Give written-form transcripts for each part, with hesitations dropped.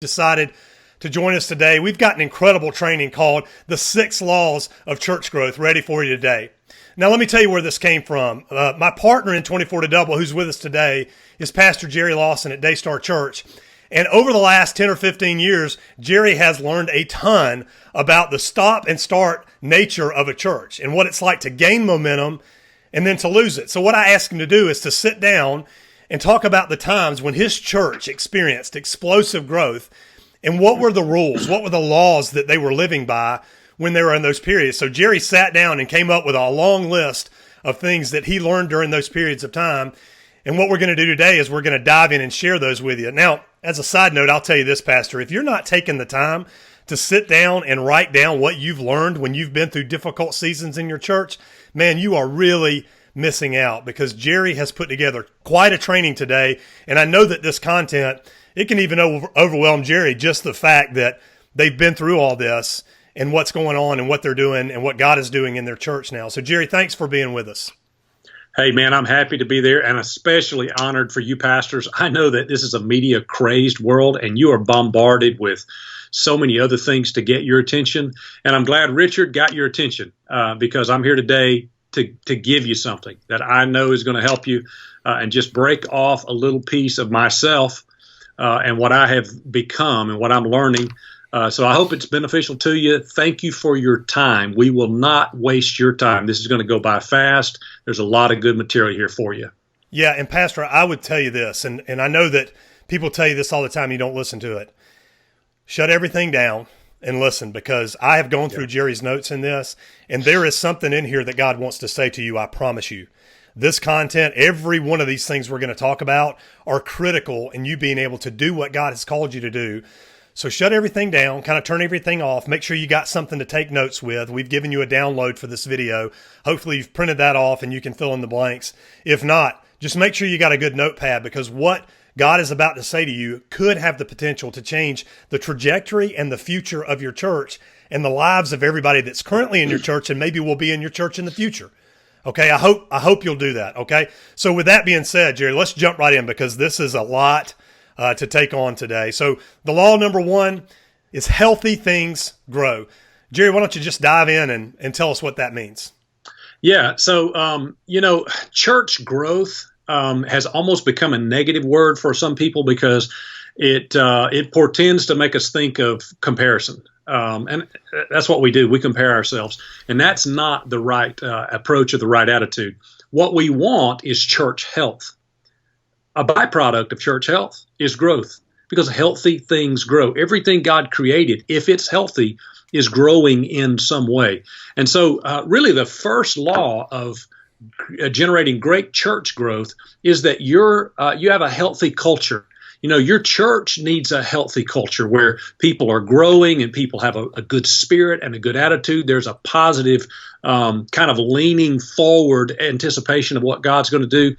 decided to join us today. We've got an incredible training called The 6 Laws of Church Growth ready for you today. Now, let me tell you where this came from. My partner in 24 to Double, who's with us today, is Pastor Jerry Lawson at Daystar Church. And over the last 10 or 15 years, Jerry has learned a ton about the stop and start nature of a church and what it's like to gain momentum and then to lose it. So what I asked him to do is to sit down and talk about the times when his church experienced explosive growth and what were the rules, what were the laws that they were living by when they were in those periods. So Jerry sat down and came up with a long list of things that he learned during those periods of time. And what we're going to do today is we're going to dive in and share those with you. Now, as a side note, I'll tell you this, Pastor, if you're not taking the time to sit down and write down what you've learned when you've been through difficult seasons in your church, man, you are really missing out, because Jerry has put together quite a training today. And I know that this content, it can even overwhelm Jerry, just the fact that they've been through all this and what's going on and what they're doing and what God is doing in their church now. So Jerry, thanks for being with us. Hey, man, I'm happy to be there, and especially honored for you pastors. I know that this is a media-crazed world, and you are bombarded with so many other things to get your attention. And I'm glad Richard got your attention because I'm here today to give you something that I know is going to help you and just break off a little piece of myself and what I have become and what I'm learning. So I hope it's beneficial to you. Thank you for your time. We will not waste your time. This is going to go by fast. There's a lot of good material here for you. Yeah, and Pastor, I would tell you this, and I know that people tell you this all the time, you don't listen to it. Shut everything down and listen, because I have gone through Jerry's notes in this, and there is something in here that God wants to say to you, I promise you. This content, every one of these things we're going to talk about are critical in you being able to do what God has called you to do. So shut everything down, kind of turn everything off. Make sure you got something to take notes with. We've given you a download for this video. Hopefully you've printed that off and you can fill in the blanks. If not, just make sure you got a good notepad, because what God is about to say to you could have the potential to change the trajectory and the future of your church and the lives of everybody that's currently in your church and maybe will be in your church in the future. Okay, I hope you'll do that, okay? So with that being said, Jerry, let's jump right in, because this is a lot to take on today. So the law number 1 is healthy things grow. Jerry, why don't you just dive in and tell us what that means? Yeah, so, church growth has almost become a negative word for some people because it portends to make us think of comparison. And that's what we do. We compare ourselves. And that's not the right approach or the right attitude. What we want is church health. A byproduct of church health is growth, because healthy things grow. Everything God created, if it's healthy, is growing in some way. And so really the first law of generating great church growth is that you have a healthy culture. Your church needs a healthy culture where people are growing and people have a good spirit and a good attitude. There's a positive kind of leaning forward anticipation of what God's going to do.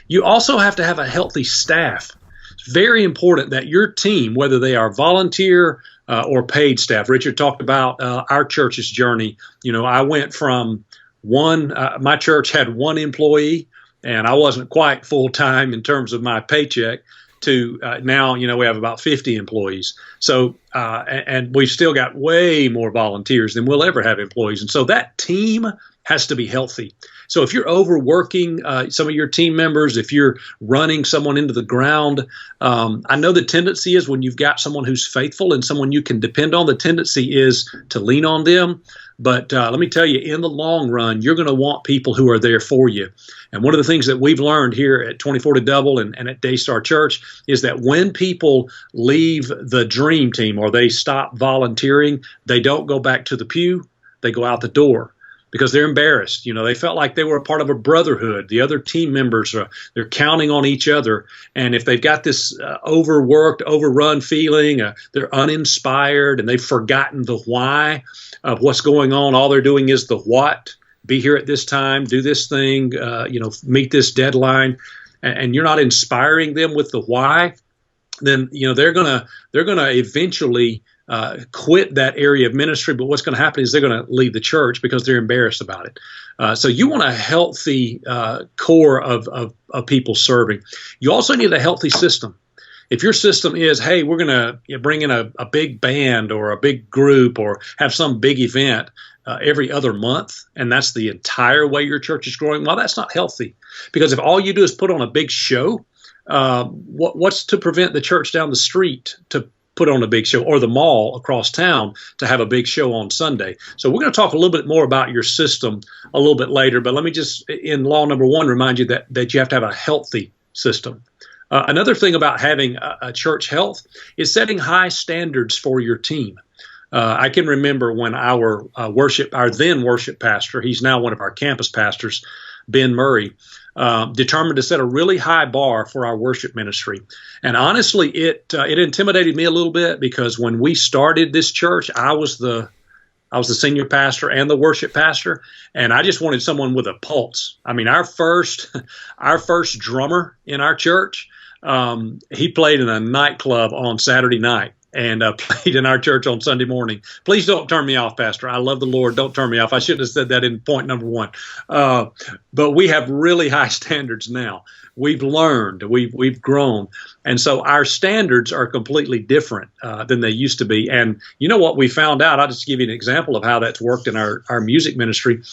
You also have to have a healthy staff. It's very important that your team, whether they are volunteer or paid staff. Richard talked about our church's journey. I went from my church had 1 employee, and I wasn't quite full-time in terms of my paycheck, to now, we have about 50 employees. So, and we've still got way more volunteers than we'll ever have employees. And so that team has to be healthy. So if you're overworking some of your team members, if you're running someone into the ground, I know the tendency is when you've got someone who's faithful and someone you can depend on, the tendency is to lean on them. But let me tell you, in the long run, you're going to want people who are there for you. And one of the things that we've learned here at 24 to Double and at Daystar Church is that when people leave the dream team or they stop volunteering, they don't go back to the pew, they go out the door, because they're embarrassed. They felt like they were a part of a brotherhood. The other team members, they're counting on each other. And if they've got this overworked, overrun feeling, they're uninspired and they've forgotten the why of what's going on. All they're doing is the what. Be here at this time, do this thing, meet this deadline, and you're not inspiring them with the why, then they're gonna eventually quit that area of ministry. But what's going to happen is they're going to leave the church because they're embarrassed about it. So you want a healthy core of people serving. You also need a healthy system. If your system is, hey, we're going to bring in a big band or a big group or have some big event every other month, and that's the entire way your church is growing, well, that's not healthy. Because if all you do is put on a big show, what's to prevent the church down the street to put on a big show, or the mall across town to have a big show on Sunday? So we're going to talk a little bit more about your system a little bit later, but let me just, in law number one, remind you that you have to have a healthy system. Another thing about having a church health is setting high standards for your team. I can remember when our then worship pastor, he's now one of our campus pastors, Ben Murray, determined to set a really high bar for our worship ministry. And honestly, it intimidated me a little bit, because when we started this church, I was the senior pastor and the worship pastor, and I just wanted someone with a pulse. I mean, our first drummer in our church, he played in a nightclub on Saturday night and played in our church on Sunday morning. Please don't turn me off, Pastor. I love the Lord. Don't turn me off. I shouldn't have said that in point number one. But we have really high standards now. We've learned, we've grown. And so our standards are completely different than they used to be. And you know what we found out? I'll just give you an example of how that's worked in our music ministry.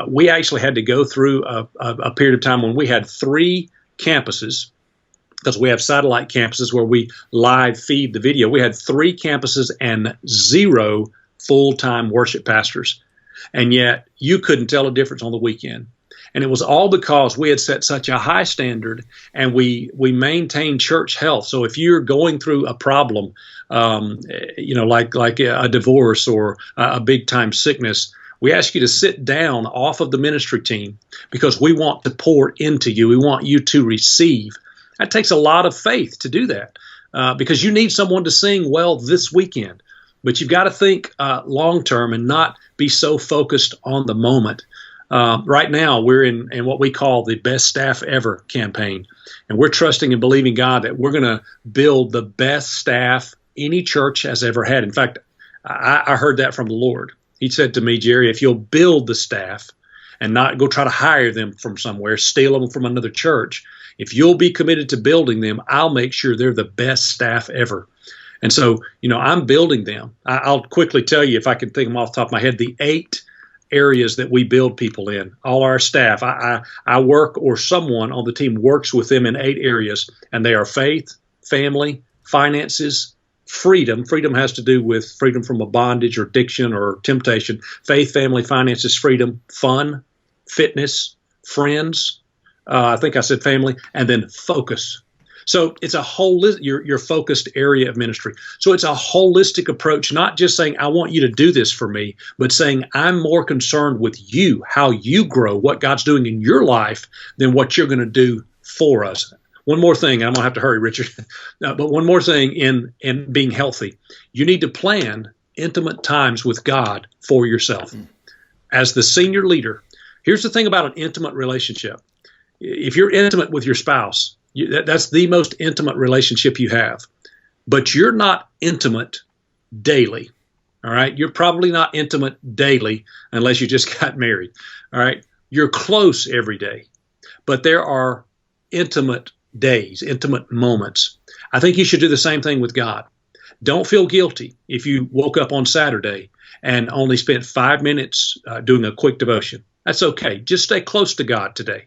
We actually had to go through a period of time when we had 3 campuses, because we have satellite campuses where we live feed the video. We had 3 campuses and 0 full-time worship pastors. And yet you couldn't tell a difference on the weekend. And it was all because we had set such a high standard, and we maintained church health. So if you're going through a problem, like a divorce or a big-time sickness, we ask you to sit down off of the ministry team, because we want to pour into you. We want you to receive. That takes a lot of faith to do that, because you need someone to sing well this weekend. But you've got to think long-term and not be so focused on the moment. Right now, we're in what we call the Best Staff Ever campaign, and we're trusting and believing God that we're going to build the best staff any church has ever had. In fact, I heard that from the Lord. He said to me, Jerry, if you'll build the staff and not go try to hire them from somewhere, steal them from another church, if you'll be committed to building them, I'll make sure they're the best staff ever. And so, I'm building them. I'll quickly tell you, if I can think them off the top of my head, the 8 areas that we build people in. All our staff, I work, or someone on the team works with them in 8 areas, and they are faith, family, finances, freedom. Freedom has to do with freedom from a bondage or addiction or temptation. Faith, family, finances, freedom, fun, fitness, friends. I think I said family, and then focus. So it's a your focused area of ministry. So it's a holistic approach, not just saying, I want you to do this for me, but saying, I'm more concerned with you, how you grow, what God's doing in your life, than what you're going to do for us. One more thing, I'm going to have to hurry, Richard, but one more thing in being healthy. You need to plan intimate times with God for yourself. As the senior leader, here's the thing about an intimate relationship. If you're intimate with your spouse, that's the most intimate relationship you have. But you're not intimate daily, all right? You're probably not intimate daily unless you just got married, all right? You're close every day, but there are intimate days, intimate moments. I think you should do the same thing with God. Don't feel guilty if you woke up on Saturday and only spent 5 minutes doing a quick devotion. That's okay. Just stay close to God today.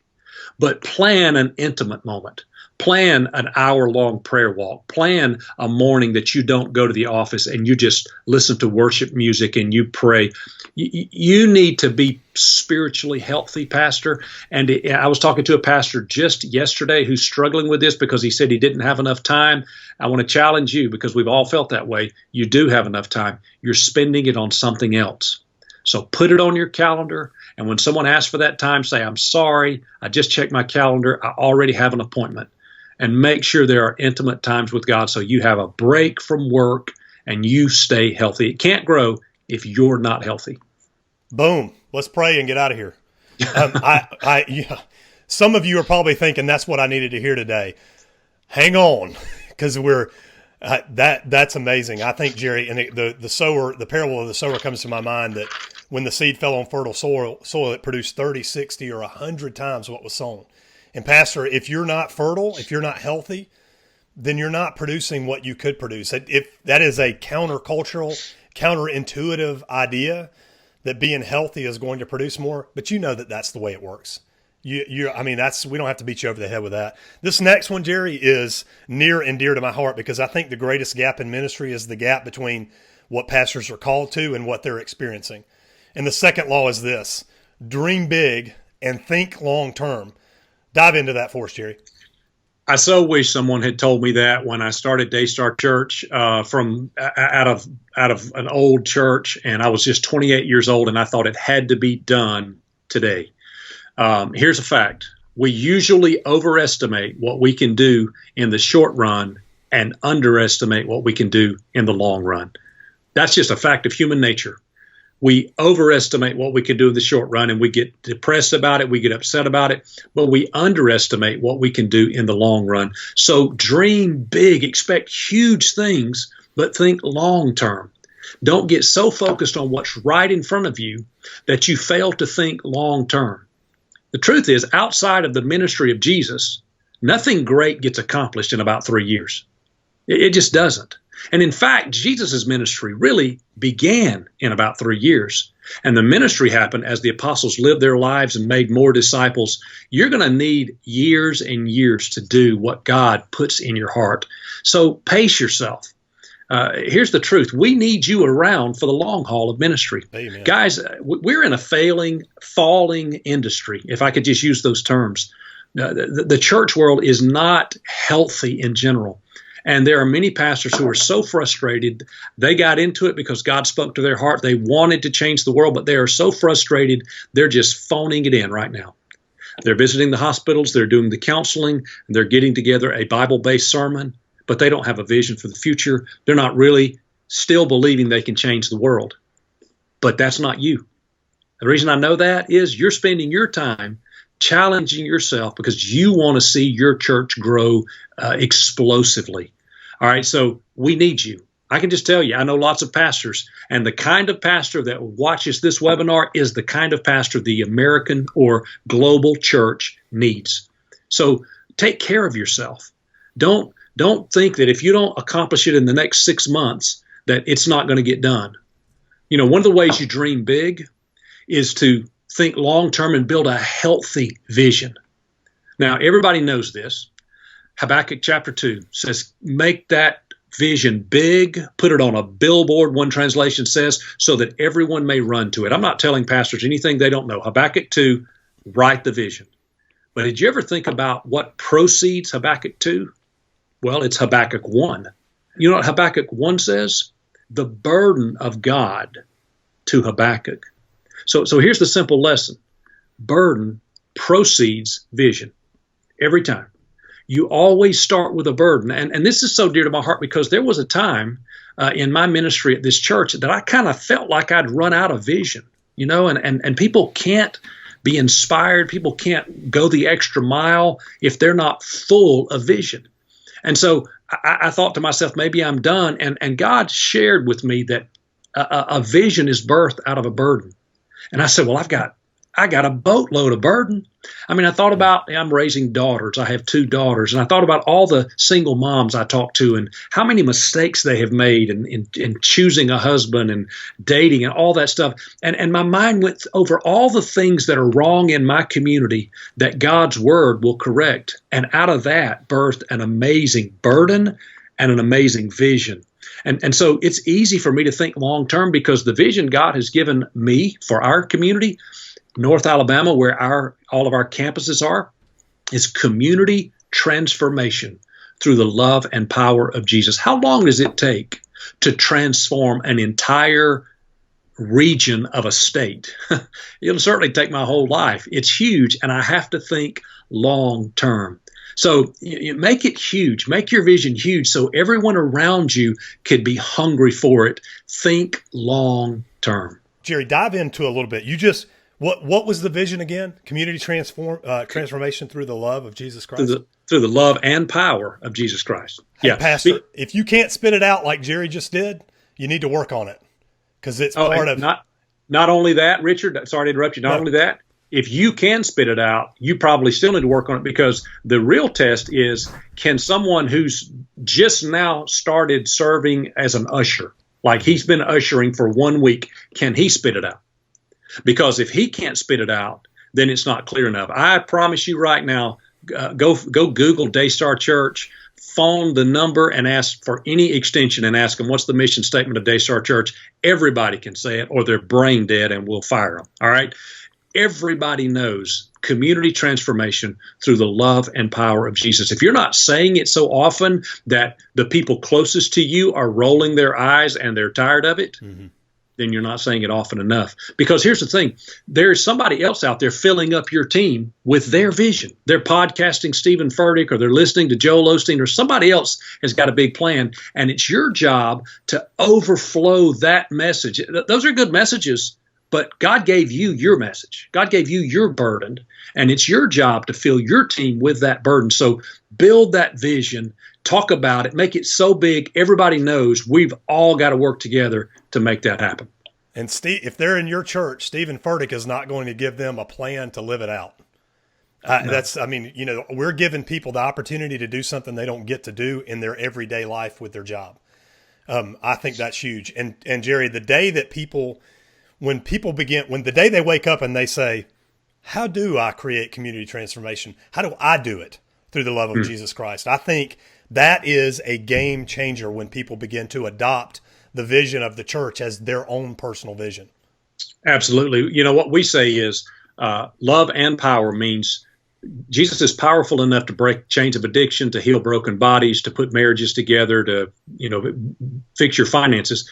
But plan an intimate moment. Plan an hour-long prayer walk. Plan a morning that you don't go to the office and you just listen to worship music and you pray. You need to be spiritually healthy, Pastor. And I was talking to a pastor just yesterday who's struggling with this because he said he didn't have enough time. I want to challenge you, because we've all felt that way. You do have enough time. You're spending it on something else. So put it on your calendar. And when someone asks for that time, say, I'm sorry, I just checked my calendar. I already have an appointment. And make sure there are intimate times with God so you have a break from work and you stay healthy. It can't grow if you're not healthy. Boom. Let's pray and get out of here. Yeah. Some of you are probably thinking that's what I needed to hear today. Hang on, because that's amazing. I think, Jerry, and the parable of the sower comes to my mind, that when the seed fell on fertile soil, it produced 30, 60, or 100 times what was sown. And Pastor, if you're not fertile, if you're not healthy, then you're not producing what you could produce. If that is a countercultural, counterintuitive idea that being healthy is going to produce more, but you know that that's the way it works. I mean, we don't have to beat you over the head with that. This next one, Jerry, is near and dear to my heart because I think the greatest gap in ministry is the gap between what pastors are called to and what they're experiencing. And the second law is this: dream big and think long term. Dive into that for us, Jerry. I so wish someone had told me that when I started Daystar Church from out of an old church, and I was just 28 years old, and I thought it had to be done today. Here's a fact: we usually overestimate what we can do in the short run and underestimate what we can do in the long run. That's just a fact of human nature. We overestimate what we can do in the short run, and we get depressed about it. We get upset about it, but we underestimate what we can do in the long run. So dream big, expect huge things, but think long term. Don't get so focused on what's right in front of you that you fail to think long term. The truth is, outside of the ministry of Jesus, nothing great gets accomplished in about 3 years. It just doesn't. And in fact, Jesus' ministry really began in about 3 years. And the ministry happened as the apostles lived their lives and made more disciples. You're going to need years and years to do what God puts in your heart. So pace yourself. Here's the truth. We need you around for the long haul of ministry. Amen. Guys, we're in a falling industry, if I could just use those terms. The church world is not healthy in general. And there are many pastors who are so frustrated. They got into it because God spoke to their heart. They wanted to change the world, but they are so frustrated, they're just phoning it in right now. They're visiting the hospitals, they're doing the counseling, and they're getting together a Bible-based sermon, but they don't have a vision for the future. They're not really still believing they can change the world. But that's not you. The reason I know that is you're spending your time challenging yourself because you want to see your church grow explosively. All right, so we need you. I can just tell you, I know lots of pastors, and the kind of pastor that watches this webinar is the kind of pastor the American or global church needs. So take care of yourself. Don't think that if you don't accomplish it in the next 6 months, that it's not going to get done. You know, one of the ways you dream big is to think long-term and build a healthy vision. Now, everybody knows this. Habakkuk chapter 2 says, make that vision big, put it on a billboard, one translation says, so that everyone may run to it. I'm not telling pastors anything they don't know. Habakkuk 2, write the vision. But did you ever think about what precedes Habakkuk 2? Well, it's Habakkuk 1. You know what Habakkuk 1 says? The burden of God to Habakkuk. So here's the simple lesson. Burden precedes vision every time. You always start with a burden. And this is so dear to my heart because there was a time in my ministry at this church that I kind of felt like I'd run out of vision, you know, and people can't be inspired. People can't go the extra mile if they're not full of vision. And so I thought to myself, maybe I'm done. And God shared with me that a vision is birthed out of a burden. And I said, well, I got a boatload of burden. I mean, I thought about, I'm raising daughters. I have 2 daughters. And I thought about all the single moms I talked to and how many mistakes they have made in choosing a husband and dating and all that stuff. And my mind went over all the things that are wrong in my community that God's word will correct. And out of that birthed an amazing burden and an amazing vision. And so it's easy for me to think long term because the vision God has given me for our community, North Alabama, where all of our campuses are, is community transformation through the love and power of Jesus. How long does it take to transform an entire region of a state? It'll certainly take my whole life. It's huge, and I have to think long term. So you make it huge. Make your vision huge so everyone around you could be hungry for it. Think long term. Jerry, dive into a little bit. What was the vision again? Community transformation through the love of Jesus Christ? Through the love and power of Jesus Christ. Hey, yeah, Pastor, if you can't spit it out like Jerry just did, you need to work on it because it's part of... Not only that, Richard, sorry to interrupt you, not only that, If you can spit it out, you probably still need to work on it, because the real test is, can someone who's just now started serving as an usher, like he's been ushering for 1 week, can he spit it out? Because if he can't spit it out, then it's not clear enough. I promise you right now, go Google Daystar Church, phone the number and ask for any extension and ask them, what's the mission statement of Daystar Church? Everybody can say it, or they're brain dead and we'll fire them. All right. Everybody knows community transformation through the love and power of Jesus. If you're not saying it so often that the people closest to you are rolling their eyes and they're tired of it, then you're not saying it often enough. Because here's the thing, there's somebody else out there filling up your team with their vision. They're podcasting Stephen Furtick, or they're listening to Joel Osteen, or somebody else has got a big plan. And it's your job to overflow that message. Those are good messages, but God gave you your message. God gave you your burden, and it's your job to fill your team with that burden. So build that vision, talk about it, make it so big everybody knows we've all got to work together to make that happen. And Steve, if they're in your church, Stephen Furtick is not going to give them a plan to live it out. No. We're giving people the opportunity to do something they don't get to do in their everyday life with their job. I think that's huge. And Jerry, the day that when the day they wake up and they say, how do I create community transformation? How do I do it through the love of Jesus Christ? I think that is a game changer when people begin to adopt the vision of the church as their own personal vision. Absolutely. You know, what we say is love and power means Jesus is powerful enough to break chains of addiction, to heal broken bodies, to put marriages together, to, fix your finances.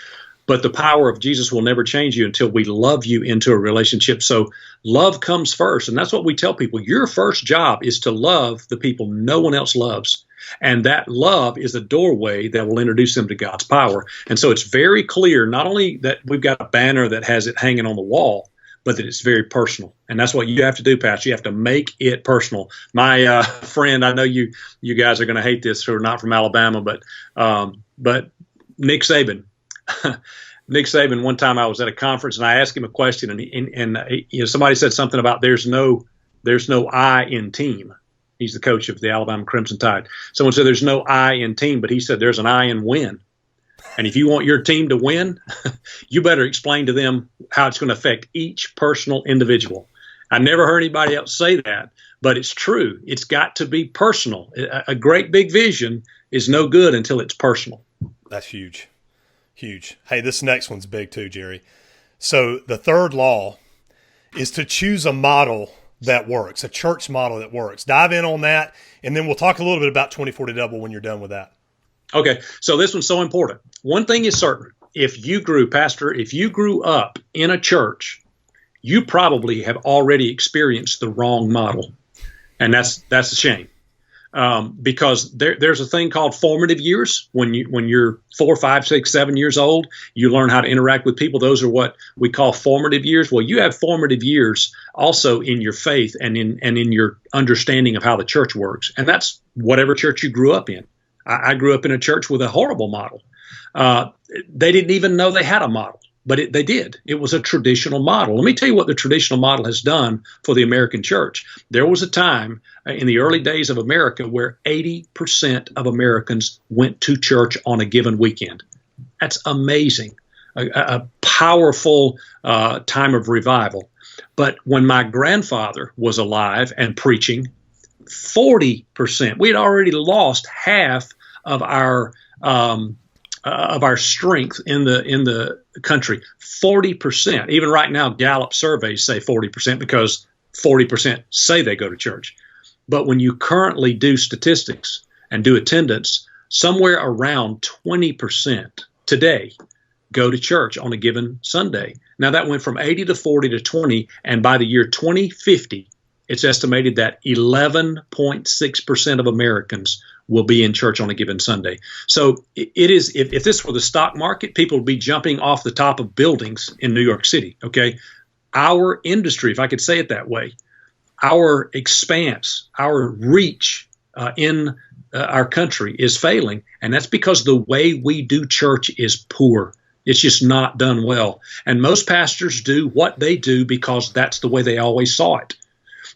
But the power of Jesus will never change you until we love you into a relationship. So love comes first. And that's what we tell people. Your first job is to love the people no one else loves. And that love is a doorway that will introduce them to God's power. And so it's very clear, not only that we've got a banner that has it hanging on the wall, but that it's very personal. And that's what you have to do, Pastor. You have to make it personal. My friend, I know you guys are going to hate this who are not from Alabama, but Nick Saban. Nick Saban, one time I was at a conference and I asked him a question, and somebody said something about there's no I in team. He's the coach of the Alabama Crimson Tide. Someone said there's no I in team, but he said there's an I in win. And if you want your team to win, you better explain to them how it's going to affect each personal individual. I never heard anybody else say that, but it's true. It's got to be personal. A great big vision is no good until it's personal. That's huge. Huge. Hey, this next one's big too, Jerry. So the third law is to choose a model that works, a church model that works. Dive in on that, and then we'll talk a little bit about 24 Double when you're done with that. Okay, so this one's so important. One thing is certain. If you grew up in a church, you probably have already experienced the wrong model. And that's a shame. Because there's a thing called formative years. When you're 4, 5, 6, 7 years old, you learn how to interact with people. Those are what we call formative years. Well, you have formative years also in your faith and in your understanding of how the church works. And that's whatever church you grew up in. I grew up in a church with a horrible model. They didn't even know they had a model. But they did. It was a traditional model. Let me tell you what the traditional model has done for the American church. There was a time in the early days of America where 80% of Americans went to church on a given weekend. That's amazing. A powerful time of revival. But when my grandfather was alive and preaching, 40%, we had already lost half of our strength in the country. 40%. Even right now, Gallup surveys say 40% because 40% say they go to church. But when you currently do statistics and do attendance, somewhere around 20% today go to church on a given Sunday. Now that went from 80 to 40 to 20, and by the year 2050, it's estimated that 11.6% of Americans will be in church on a given Sunday. So it is, if this were the stock market, people would be jumping off the top of buildings in New York City, okay? Our industry, if I could say it that way, our expanse, our reach in our country is failing, and that's because the way we do church is poor. It's just not done well. And most pastors do what they do because that's the way they always saw it.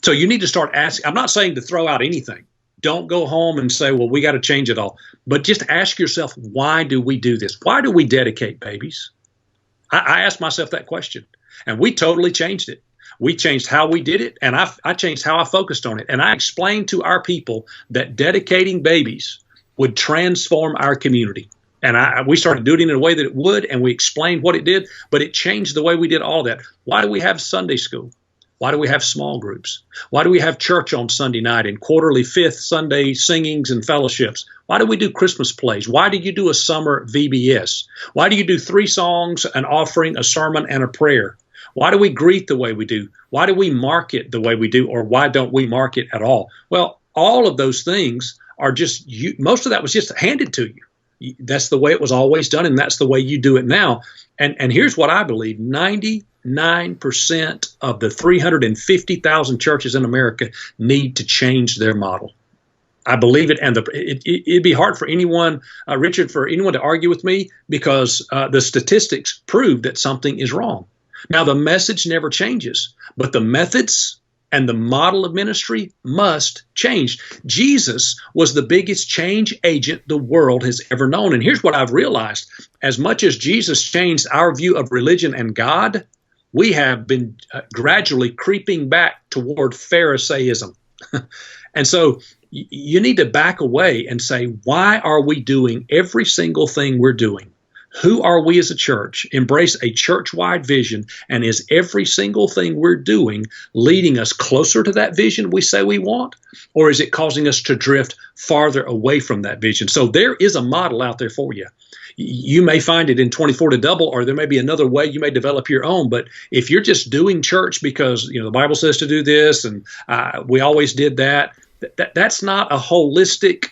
So you need to start asking. I'm not saying to throw out anything. Don't go home and say, well, we got to change it all. But just ask yourself, why do we do this? Why do we dedicate babies? I asked myself that question, and we totally changed it. We changed how we did it, and I changed how I focused on it. And I explained to our people that dedicating babies would transform our community. And we started doing it in a way that it would, and we explained what it did, but it changed the way we did all that. Why do we have Sunday school? Why do we have small groups? Why do we have church on Sunday night and quarterly fifth Sunday singings and fellowships? Why do we do Christmas plays? Why do you do a summer VBS? Why do you do 3 songs, an offering, a sermon, and a prayer? Why do we greet the way we do? Why do we market the way we do? Or why don't we market at all? Well, all of those things are just, most of that was just handed to you. That's the way it was always done, and that's the way you do it now. And here's what I believe: 99% of the 350,000 churches in America need to change their model. I believe it, and it'd be hard for anyone, Richard, for anyone to argue with me, because the statistics prove that something is wrong. Now, the message never changes, but the methods and the model of ministry must change. Jesus was the biggest change agent the world has ever known. And here's what I've realized: as much as Jesus changed our view of religion and God, we have been gradually creeping back toward Pharisaism. And so you need to back away and say, why are we doing every single thing we're doing? Who are we as a church? Embrace a church-wide vision, and is every single thing we're doing leading us closer to that vision we say we want, or is it causing us to drift farther away from that vision? So there is a model out there for you. You may find it in 24 to Double, or there may be another way you may develop your own. But if you're just doing church because the Bible says to do this, and we always did that, that's not a holistic,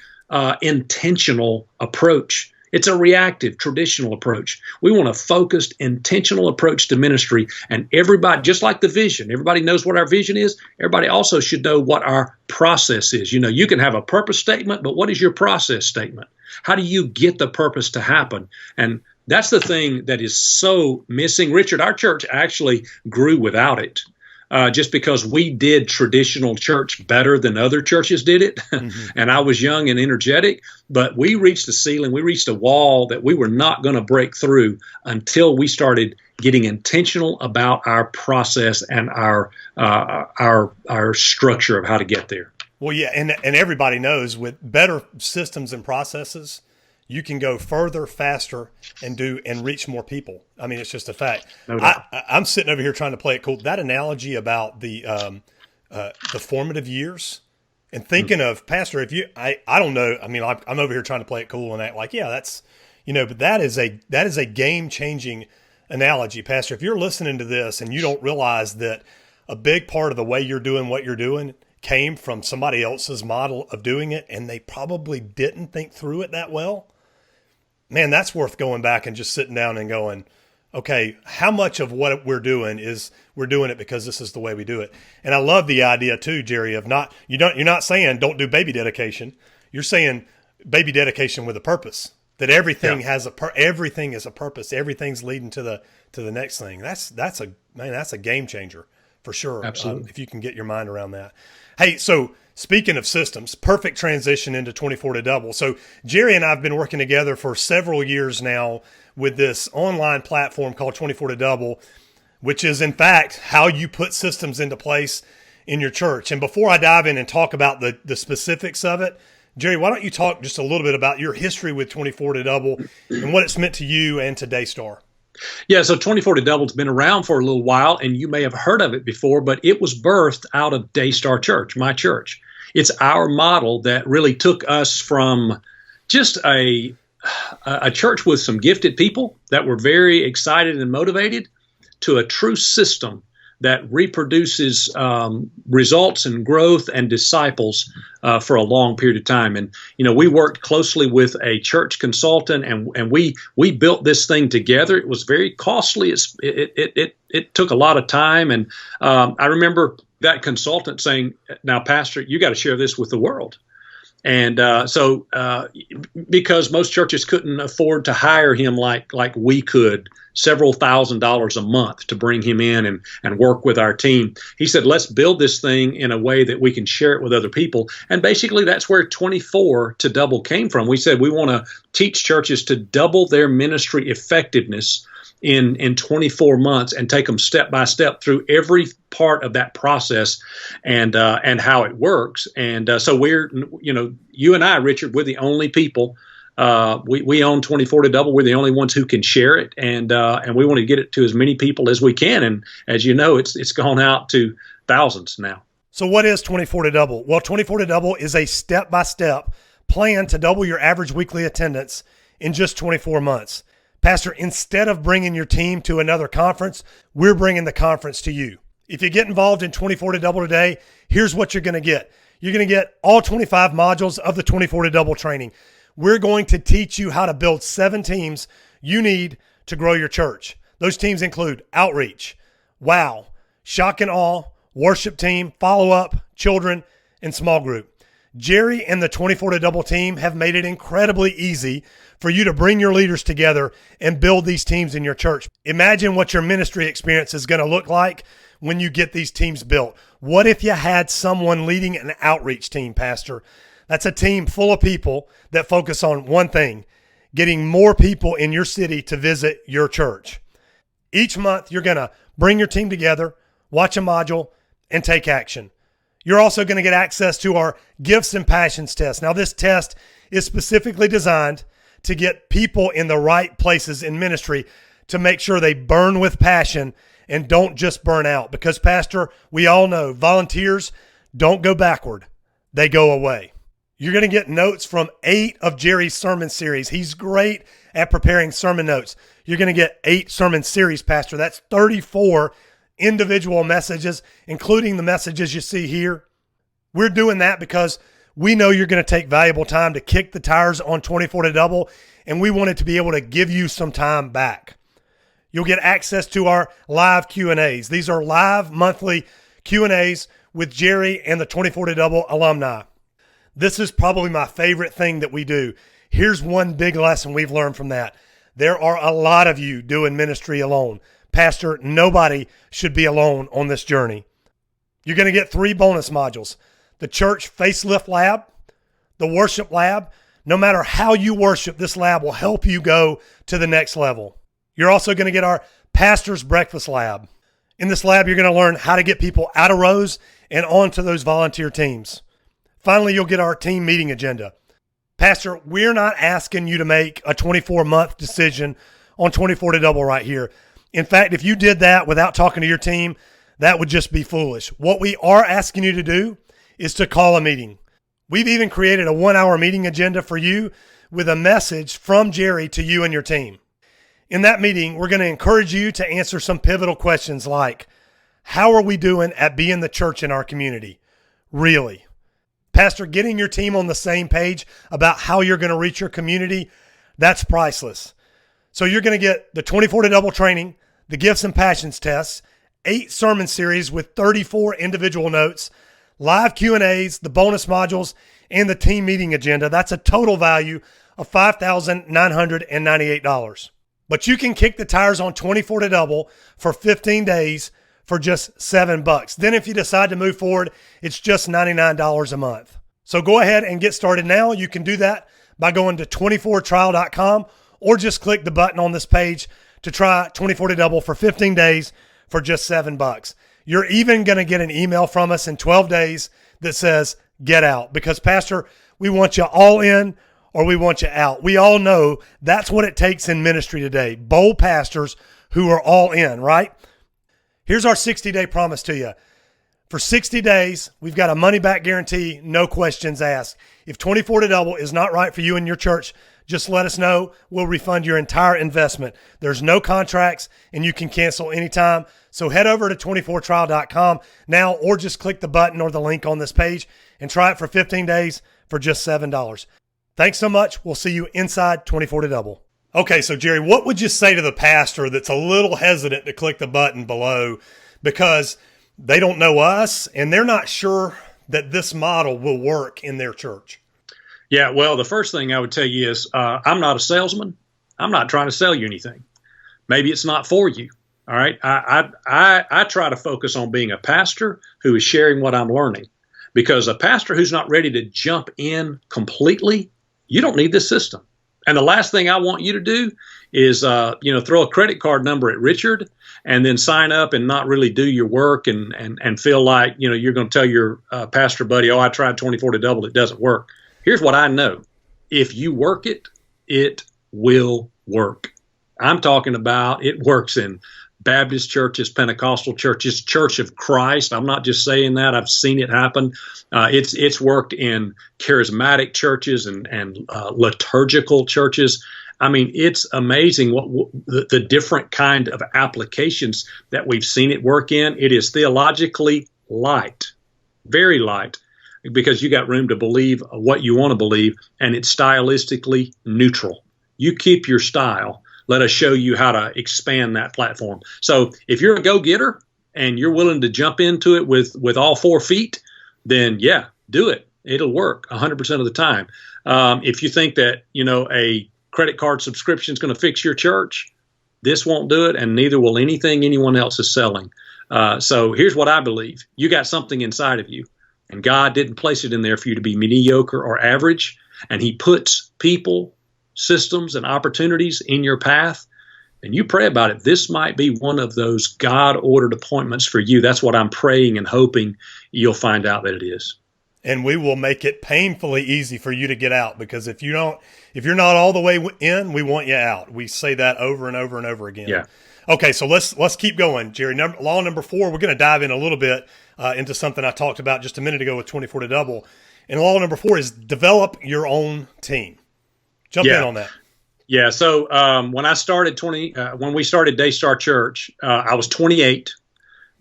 intentional approach. It's a reactive, traditional approach. We want a focused, intentional approach to ministry. And everybody, just like the vision, everybody knows what our vision is. Everybody also should know what our process is. You can have a purpose statement, but what is your process statement? How do you get the purpose to happen? And that's the thing that is so missing. Richard, our church actually grew without it. Just because we did traditional church better than other churches did it. Mm-hmm. And I was young and energetic, but we reached a ceiling, we reached a wall that we were not going to break through until we started getting intentional about our process and our structure of how to get there. Well, yeah, and everybody knows with better systems and processes, you can go further, faster, and reach more people. I mean, it's just a fact. No doubt. I'm sitting over here trying to play it cool. That analogy about the formative years, and thinking of, Pastor, I don't know. I mean, I'm over here trying to play it cool and act like, yeah, that's, but that is a game changing analogy, Pastor. If you're listening to this and you don't realize that a big part of the way you're doing what you're doing came from somebody else's model of doing it, and they probably didn't think through it that well, man, that's worth going back and just sitting down and going, okay, how much of what we're doing is we're doing it because this is the way we do it? And I love the idea too, Jerry, of you're not saying don't do baby dedication. You're saying baby dedication with a purpose. That everything has everything is a purpose. Everything's leading to the next thing. That's a game changer for sure. Absolutely. If you can get your mind around that. Hey, so speaking of systems, perfect transition into 24 to Double. So Jerry and I have been working together for several years now with this online platform called 24 to Double, which is in fact how you put systems into place in your church. And before I dive in and talk about the specifics of it, Jerry, why don't you talk just a little bit about your history with 24 to Double and what it's meant to you and to Daystar? Yeah, so 24 to Double has been around for a little while, and you may have heard of it before, but it was birthed out of Daystar Church, my church. It's our model that really took us from just a church with some gifted people that were very excited and motivated to a true system that reproduces results and growth and disciples for a long period of time. And, we worked closely with a church consultant, and we built this thing together. It was very costly. It took a lot of time. And I remember that consultant saying, now, Pastor, you got to share this with the world. And so because most churches couldn't afford to hire him like we could several $1,000s a month to bring him in and work with our team. He said, let's build this thing in a way that we can share it with other people. And basically that's where 24 to Double came from. We said we want to teach churches to double their ministry effectiveness in 24 months and take them step by step through every part of that process and how it works. And so we're, you and I, Richard, we're the only people. We own 24 to Double. We're the only ones who can share it, and we want to get it to as many people as we can. And as you know, it's gone out to thousands now. So what is 24 to Double? Well, 24 to Double is a step-by-step plan to double your average weekly attendance in just 24 months. Pastor, instead of bringing your team to another conference, we're bringing the conference to you. If you get involved in 24 to Double today, here's what you're going to get. You're going to get all 25 modules of the 24 to Double training. We're going to teach you how to build 7 teams you need to grow your church. Those teams include outreach, wow, shock and awe, worship team, follow-up, children, and small group. Jerry and the 24 to Double team have made it incredibly easy for you to bring your leaders together and build these teams in your church. Imagine what your ministry experience is going to look like when you get these teams built. What if you had someone leading an outreach team, Pastor? That's a team full of people that focus on one thing, getting more people in your city to visit your church. Each month, you're going to bring your team together, watch a module, and take action. You're also going to get access to our Gifts and Passions test. Now, this test is specifically designed to get people in the right places in ministry to make sure they burn with passion and don't just burn out. Because, Pastor, we all know volunteers don't go backward. They go away. You're going to get notes from 8 of Jerry's sermon series. He's great at preparing sermon notes. You're going to get 8 sermon series, Pastor. That's 34 individual messages, including the messages you see here. We're doing that because we know you're going to take valuable time to kick the tires on 24 to Double, and we wanted to be able to give you some time back. You'll get access to our live Q&As. These are live monthly Q&As with Jerry and the 24 to Double alumni. This is probably my favorite thing that we do. Here's one big lesson we've learned from that. There are a lot of you doing ministry alone. Pastor, nobody should be alone on this journey. You're going to get 3 bonus modules. The Church Facelift Lab, the Worship Lab. No matter how you worship, this lab will help you go to the next level. You're also going to get our Pastor's Breakfast Lab. In this lab, you're going to learn how to get people out of rows and onto those volunteer teams. Finally, you'll get our team meeting agenda. Pastor, we're not asking you to make a 24-month decision on 24 to Double right here. In fact, if you did that without talking to your team, that would just be foolish. What we are asking you to do is to call a meeting. We've even created a 1-hour meeting agenda for you with a message from Jerry to you and your team. In that meeting, we're going to encourage you to answer some pivotal questions like, how are we doing at being the church in our community? Really? Pastor, getting your team on the same page about how you're going to reach your community, that's priceless. So you're going to get the 24 to Double training, the Gifts and Passions tests, 8 sermon series with 34 individual notes, live Q&As, the bonus modules, and the team meeting agenda. That's a total value of $5,998. But you can kick the tires on 24 to Double for 15 days for just $7. Then if you decide to move forward, it's just $99 a month. So go ahead and get started now. You can do that by going to 24trial.com or just click the button on this page to try 24 to Double for 15 days for just $7. You're even going to get an email from us in 12 days that says, get out. Because, Pastor, we want you all in or we want you out. We all know that's what it takes in ministry today. Bold pastors who are all in, right? Here's our 60-day promise to you. For 60 days, we've got a money-back guarantee, no questions asked. If 24 to Double is not right for you and your church, just let us know. We'll refund your entire investment. There's no contracts, and you can cancel anytime. So head over to 24trial.com now or just click the button or the link on this page and try it for 15 days for just $7. Thanks so much. We'll see you inside 24 to Double. Okay, so Jerry, what would you say to the pastor that's a little hesitant to click the button below because they don't know us and they're not sure that this model will work in their church? Yeah, well, the first thing I would tell you is I'm not a salesman. I'm not trying to sell you anything. Maybe it's not for you. All right. I try to focus on being a pastor who is sharing what I'm learning, because a pastor who's not ready to jump in completely, you don't need this system. And the last thing I want you to do is, throw a credit card number at Richard and then sign up and not really do your work and feel like, you're going to tell your pastor buddy, oh, I tried 24 to double. It doesn't work. Here's what I know. If you work it, it will work. I'm talking about it works in Baptist churches, Pentecostal churches, Church of Christ. I'm not just saying that. I've seen it happen. It's worked in charismatic churches and liturgical churches. I mean, it's amazing what the different kind of applications that we've seen it work in. It is theologically light, very light, because you got room to believe what you want to believe, and it's stylistically neutral. You keep your style. Let us show you how to expand that platform. So if you're a go-getter and you're willing to jump into it with all 4 feet, then yeah, do it. It'll work 100% of the time. If you think that, a credit card subscription is going to fix your church, this won't do it, and neither will anything anyone else is selling. So here's what I believe. You got something inside of you, and God didn't place it in there for you to be mediocre or average, and he puts people, systems, and opportunities in your path, and you pray about it. This might be one of those God-ordered appointments for you. That's what I'm praying and hoping you'll find out that it is. And we will make it painfully easy for you to get out, because if you're not all the way in, we want you out. We say that over and over and over again. Yeah. Okay, so let's keep going, Jerry. Law number 4, we're going to dive in a little bit into something I talked about just a minute ago with 24 to double. And law number 4 is develop your own team. Jump in on that. Yeah. So when I started when we started Daystar Church, I was 28,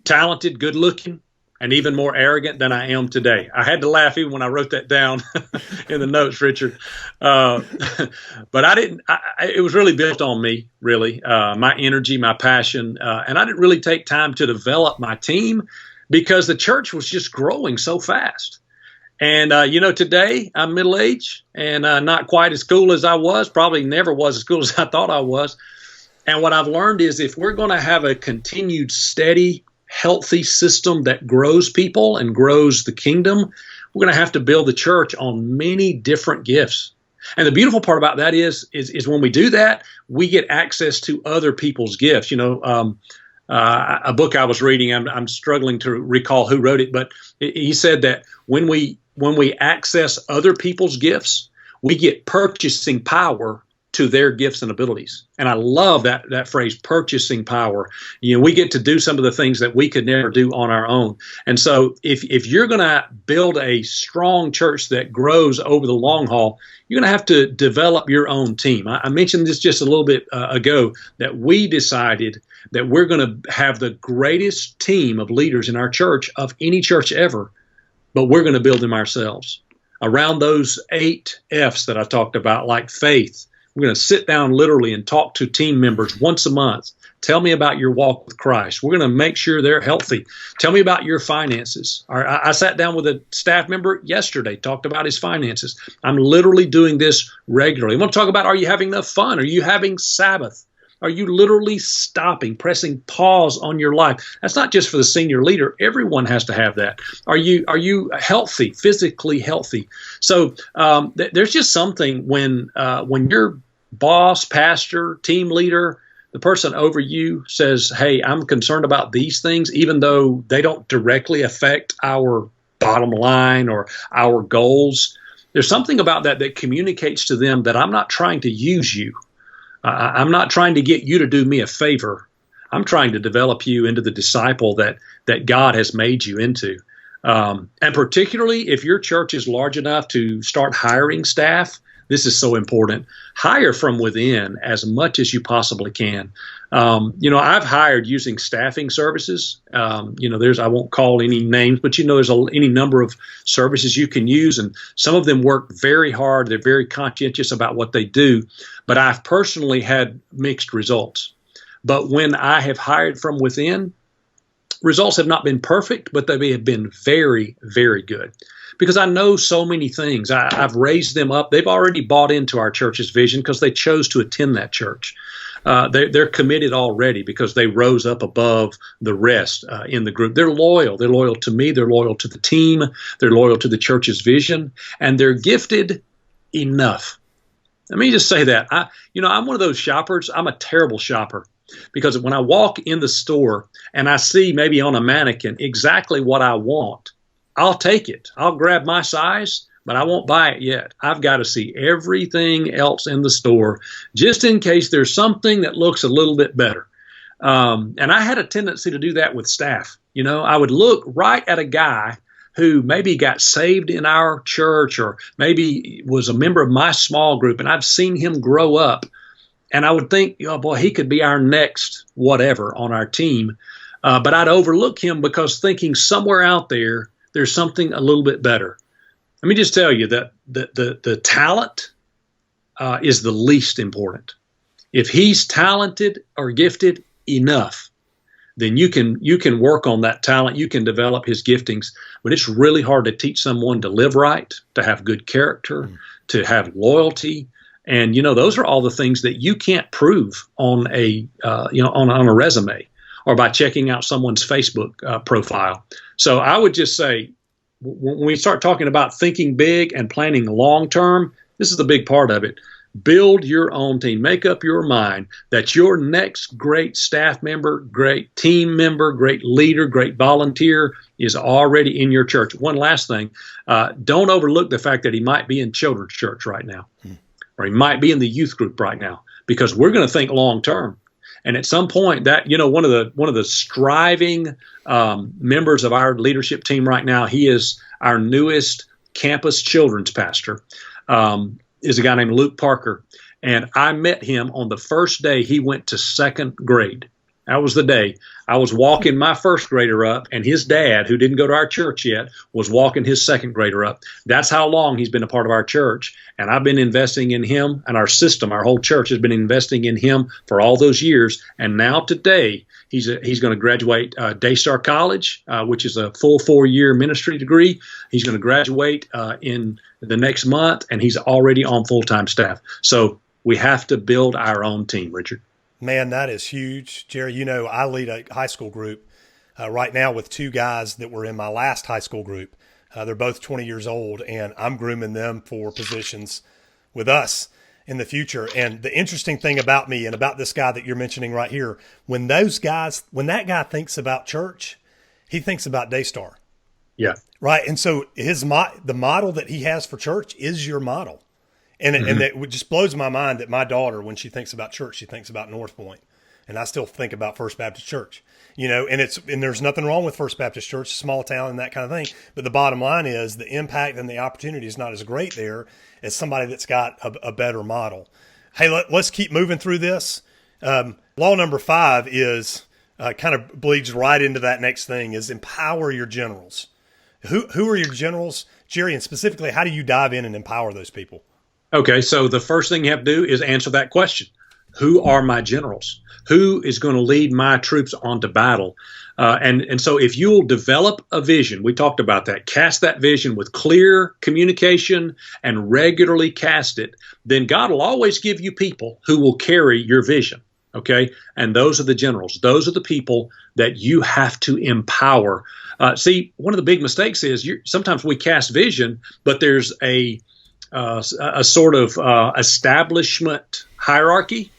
talented, good looking, and even more arrogant than I am today. I had to laugh even when I wrote that down in the notes, Richard. But I didn't. It was really built on me, really, my energy, my passion, and I didn't really take time to develop my team because the church was just growing so fast. And, today I'm middle-aged and not quite as cool as I was, probably never was as cool as I thought I was. And what I've learned is if we're going to have a continued steady, healthy system that grows people and grows the kingdom, we're going to have to build the church on many different gifts. And the beautiful part about that is when we do that, we get access to other people's gifts. A book I was reading, I'm struggling to recall who wrote it, but he said that when we access other people's gifts, we get purchasing power to their gifts and abilities. And I love that phrase, purchasing power. We get to do some of the things that we could never do on our own. And so if you're going to build a strong church that grows over the long haul, you're going to have to develop your own team. I mentioned this just a little bit ago, that we decided that we're going to have the greatest team of leaders in our church of any church ever, but we're going to build them ourselves around those 8 F's that I talked about, like faith. We're going to sit down literally and talk to team members once a month. Tell me about your walk with Christ. We're going to make sure they're healthy. Tell me about your finances. I sat down with a staff member yesterday, talked about his finances. I'm literally doing this regularly. I want to talk about, are you having enough fun? Are you having Sabbath? Are you literally stopping, pressing pause on your life? That's not just for the senior leader. Everyone has to have that. Are you healthy, physically healthy? So there's just something when your boss, pastor, team leader, the person over you says, hey, I'm concerned about these things, even though they don't directly affect our bottom line or our goals. There's something about that communicates to them that I'm not trying to use you. I'm not trying to get you to do me a favor. I'm trying to develop you into the disciple that God has made you into. And particularly if your church is large enough to start hiring staff, this is so important. Hire from within as much as you possibly can. I've hired using staffing services. I won't call any names, but there's any number of services you can use, and some of them work very hard. They're very conscientious about what they do, but I've personally had mixed results. But when I have hired from within, results have not been perfect, but they have been very, very good. Because I know so many things. I've raised them up. They've already bought into our church's vision because they chose to attend that church. They're committed already because they rose up above the rest in the group. They're loyal. They're loyal to me. They're loyal to the team. They're loyal to the church's vision, and they're gifted enough. Let me just say that. I'm one of those shoppers. I'm a terrible shopper because when I walk in the store and I see maybe on a mannequin exactly what I want, I'll take it. I'll grab my size, but I won't buy it yet. I've got to see everything else in the store just in case there's something that looks a little bit better. And I had a tendency to do that with staff. I would look right at a guy who maybe got saved in our church or maybe was a member of my small group, and I've seen him grow up. And I would think, oh boy, he could be our next whatever on our team. But I'd overlook him because thinking somewhere out there, there's something a little bit better. Let me just tell you that the talent is the least important. If he's talented or gifted enough, then you can work on that talent. You can develop his giftings. But it's really hard to teach someone to live right, to have good character, to have loyalty. And those are all the things that you can't prove on on a resume or by checking out someone's Facebook profile. So I would just say, when we start talking about thinking big and planning long term, this is the big part of it. Build your own team. Make up your mind that your next great staff member, great team member, great leader, great volunteer is already in your church. One last thing, don't overlook the fact that he might be in children's church right now, or he might be in the youth group right now, because we're going to think long term. And at some point, that one of the striving members of our leadership team right now, he is our newest campus children's pastor. Is a guy named Luke Parker. And I met him on the first day he went to second grade. That was the day. I was walking my first grader up, and his dad, who didn't go to our church yet, was walking his second grader up. That's how long he's been a part of our church. And I've been investing in him, and our system, our whole church has been investing in him for all those years. And now today, he's going to graduate Daystar College, which is a full 4-year ministry degree. He's going to graduate in the next month, and he's already on full-time staff. So we have to build our own team, Richard. Man, that is huge. Jerry, I lead a high school group right now with 2 guys that were in my last high school group. They're both 20 years old, and I'm grooming them for positions with us in the future. And the interesting thing about me and about this guy that you're mentioning right here, when that guy thinks about church, he thinks about Daystar. Yeah. Right. And so the model that he has for church is your model. And it just blows my mind that my daughter, when she thinks about church, she thinks about North Point. And I still think about First Baptist Church, and there's nothing wrong with First Baptist Church, small town and that kind of thing. But the bottom line is the impact and the opportunity is not as great there as somebody that's got a better model. Hey, let's keep moving through this. Law number 5 is kind of bleeds right into that next thing, is empower your generals. Who are your generals, Jerry? And specifically, how do you dive in and empower those people? Okay, so the first thing you have to do is answer that question. Who are my generals? Who is going to lead my troops onto battle? And so if you'll develop a vision, we talked about that, cast that vision with clear communication and regularly cast it, then God will always give you people who will carry your vision, okay? And those are the generals. Those are the people that you have to empower. See, one of the big mistakes is sometimes we cast vision, but there's a sort of establishment hierarchy,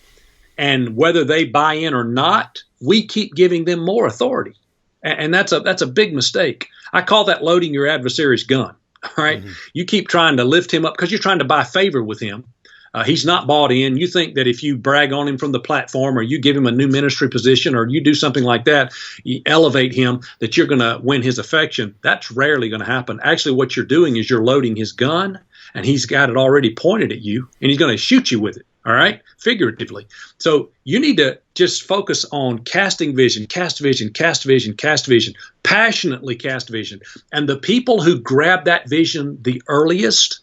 and whether they buy in or not, we keep giving them more authority, and that's a big mistake. I call that loading your adversary's gun. All right, You keep trying to lift him up because you're trying to buy favor with him. He's not bought in. You think that if you brag on him from the platform, or you give him a new ministry position, or you do something like that, you elevate him, that you're going to win his affection. That's rarely going to happen. Actually, what you're doing is you're loading his gun, and he's got it already pointed at you, and he's going to shoot you with it, all right, figuratively. So you need to just focus on casting vision, cast vision, cast vision, cast vision, passionately cast vision. And the people who grab that vision the earliest,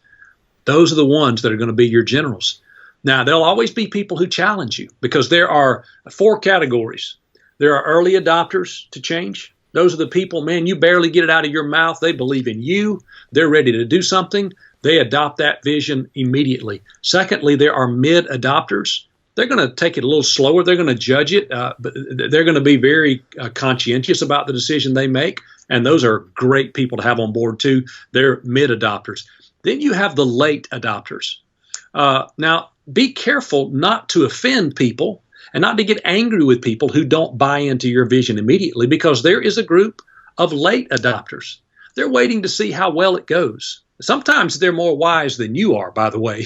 those are the ones that are going to be your generals. Now, there'll always be people who challenge you, because there are 4 categories. There are early adopters to change. Those are the people, man, you barely get it out of your mouth. They believe in you. They're ready to do something. They adopt that vision immediately. Secondly, there are mid-adopters. they're going to take it a little slower. They're going to judge it, but they're going to be very conscientious about the decision they make. And those are great people to have on board too. They're mid adopters. Then you have the late adopters. Now, be careful not to offend people and not to get angry with people who don't buy into your vision immediately, because there is a group of late adopters. They're waiting to see how well it goes. Sometimes they're more wise than you are, by the way,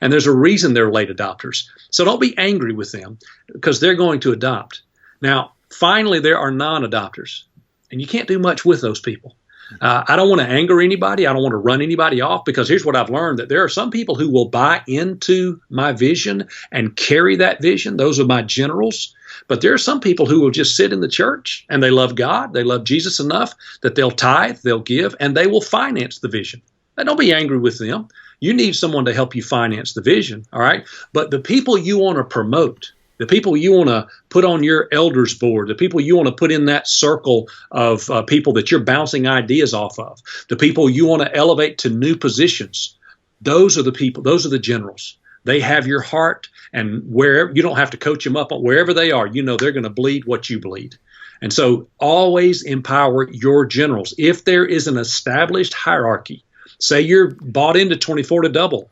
and there's a reason they're late adopters. So don't be angry with them, because they're going to adopt. Now, finally, there are non-adopters, and you can't do much with those people. I don't want to anger anybody. I don't want to run anybody off, because here's what I've learned, that there are some people who will buy into my vision and carry that vision. Those are my generals. But there are some people who will just sit in the church and they love God. They love Jesus enough that they'll tithe, they'll give, and they will finance the vision. Now, don't be angry with them. You need someone to help you finance the vision, all right? But the people you want to promote, the people you want to put on your elders board, the people you want to put in that circle of people that you're bouncing ideas off of, the people you want to elevate to new positions, those are the people, those are the generals. They have your heart, and wherever, you don't have to coach them up. Wherever they are, you know they're going to bleed what you bleed. And so always empower your generals. If there is an established hierarchy, say you're bought into 24 to double,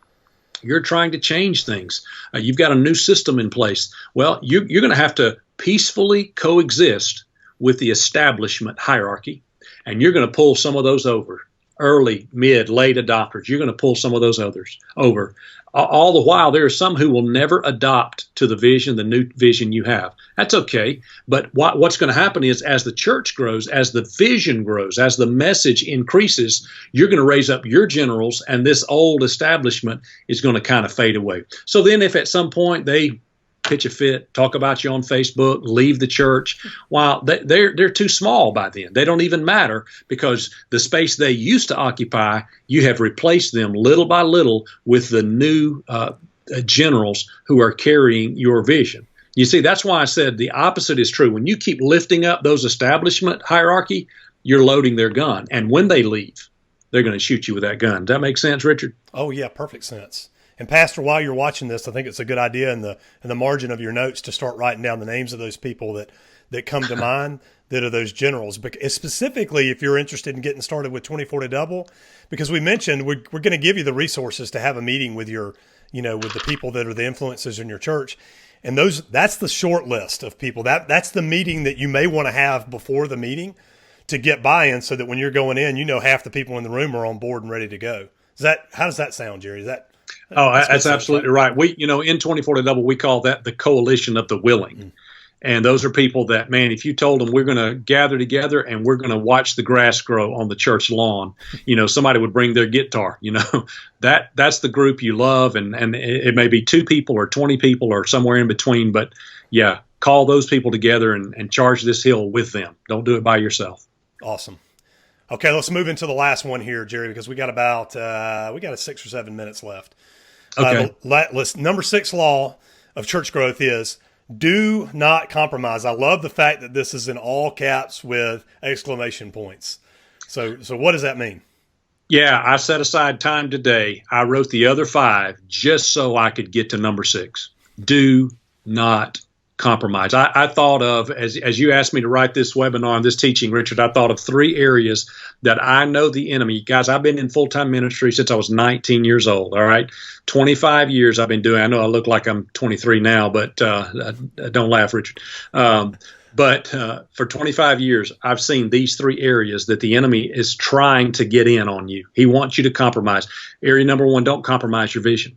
you're trying to change things, you've got a new system in place, well, you're going to have to peacefully coexist with the establishment hierarchy, and you're going to pull some of those over. Early, mid, late adopters, you're going to pull some of those others over. All the while, there are some who will never adopt to the vision, the new vision you have. That's okay. But what's going to happen is, as the church grows, as the vision grows, as the message increases, you're going to raise up your generals, and this old establishment is going to kind of fade away. So then if at some point they pitch a fit, talk about you on Facebook, leave the church, while they're too small by then. They don't even matter, because the space they used to occupy, you have replaced them little by little with the new generals who are carrying your vision. You see, that's why I said the opposite is true. When you keep lifting up those establishment hierarchy, you're loading their gun. And when they leave, they're going to shoot you with that gun. Does that make sense, Richard? Oh, yeah, perfect sense. And Pastor, while you're watching this, I think it's a good idea in the margin of your notes to start writing down the names of those people that come to mind that are those generals. But specifically, if you're interested in getting started with 24 to double, because we mentioned we're going to give you the resources to have a meeting with your, with the people that are the influencers in your church. And that's the short list of people. That's the meeting that you may want to have before the meeting to get buy-in, so that when you're going in, half the people in the room are on board and ready to go. How does that sound, Jerry? That's absolutely right. We, in 24 to double, we call that the coalition of the willing. Mm-hmm. And those are people that, man, if you told them we're going to gather together and we're going to watch the grass grow on the church lawn, somebody would bring their guitar, that's the group you love. And it may be 2 people or 20 people or somewhere in between. But yeah, call those people together and charge this hill with them. Don't do it by yourself. Awesome. Okay, let's move into the last one here, Jerry, because we got about 6 or 7 minutes left. Okay. Number 6 law of church growth is do not compromise. I love the fact that this is in all caps with exclamation points. So what does that mean? Yeah, I set aside time today. I wrote the other 5 just so I could get to number 6. Do not compromise. I thought of, as you asked me to write this webinar, this teaching, Richard, I thought of 3 areas that I know the enemy. Guys, I've been in full-time ministry since I was 19 years old, all right? 25 years I've been doing. I know I look like I'm 23 now, but don't laugh, Richard. But for 25 years, I've seen these 3 areas that the enemy is trying to get in on you. He wants you to compromise. Area number 1, don't compromise your vision.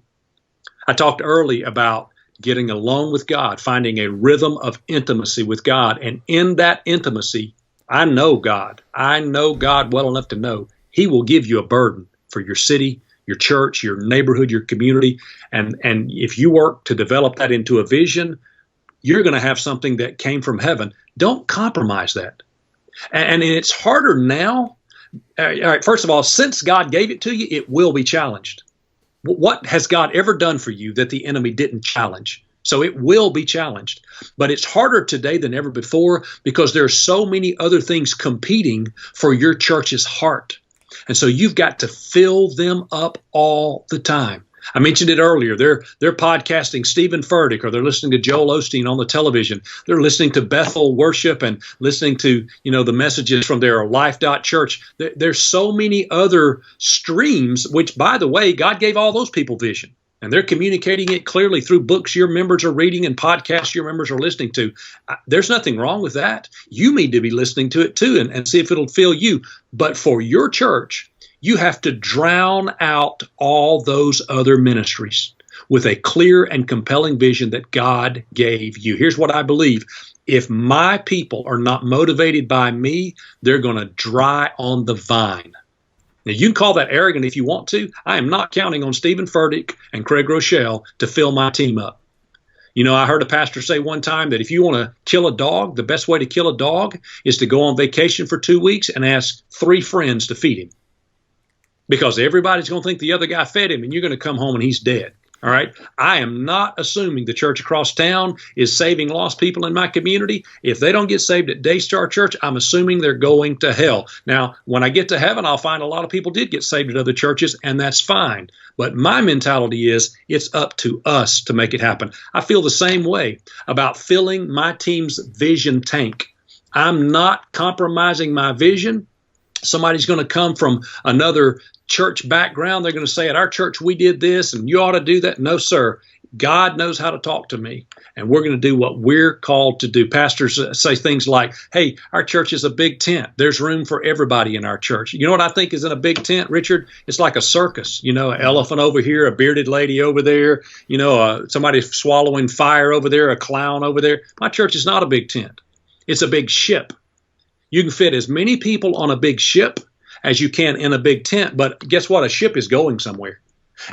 I talked early about getting alone with God, finding a rhythm of intimacy with God. And in that intimacy, I know God. I know God well enough to know He will give you a burden for your city, your church, your neighborhood, your community. And if you work to develop that into a vision, you're going to have something that came from heaven. Don't compromise that. And it's harder now. All right, first of all, since God gave it to you, it will be challenged. What has God ever done for you that the enemy didn't challenge? So it will be challenged. But it's harder today than ever before, because there are so many other things competing for your church's heart. And so you've got to fill them up all the time. I mentioned it earlier. They're podcasting Stephen Furtick, or they're listening to Joel Osteen on the television. They're listening to Bethel Worship and listening to, the messages from their Life.Church. There's so many other streams, which, by the way, God gave all those people vision. And they're communicating it clearly through books your members are reading and podcasts your members are listening to. There's nothing wrong with that. You need to be listening to it too and see if it'll fill you. But for your church, you have to drown out all those other ministries with a clear and compelling vision that God gave you. Here's what I believe. If my people are not motivated by me, they're going to dry on the vine. Now, you can call that arrogant if you want to. I am not counting on Stephen Furtick and Craig Rochelle to fill my team up. I heard a pastor say one time that if you want to kill a dog, the best way to kill a dog is to go on vacation for 2 weeks and ask 3 friends to feed him. Because everybody's going to think the other guy fed him, and you're going to come home and he's dead. All right. I am not assuming the church across town is saving lost people in my community. If they don't get saved at Daystar Church, I'm assuming they're going to hell. Now, when I get to heaven, I'll find a lot of people did get saved at other churches, and that's fine. But my mentality is it's up to us to make it happen. I feel the same way about filling my team's vision tank. I'm not compromising my vision. Somebody's going to come from another church background. They're going to say, at our church, we did this and you ought to do that. No, sir. God knows how to talk to me, and we're going to do what we're called to do. Pastors say things like, hey, our church is a big tent. There's room for everybody in our church. You know what I think is in a big tent, Richard? It's like a circus, an elephant over here, a bearded lady over there, somebody swallowing fire over there, a clown over there. My church is not a big tent. It's a big ship. You can fit as many people on a big ship as you can in a big tent, but guess what? A ship is going somewhere,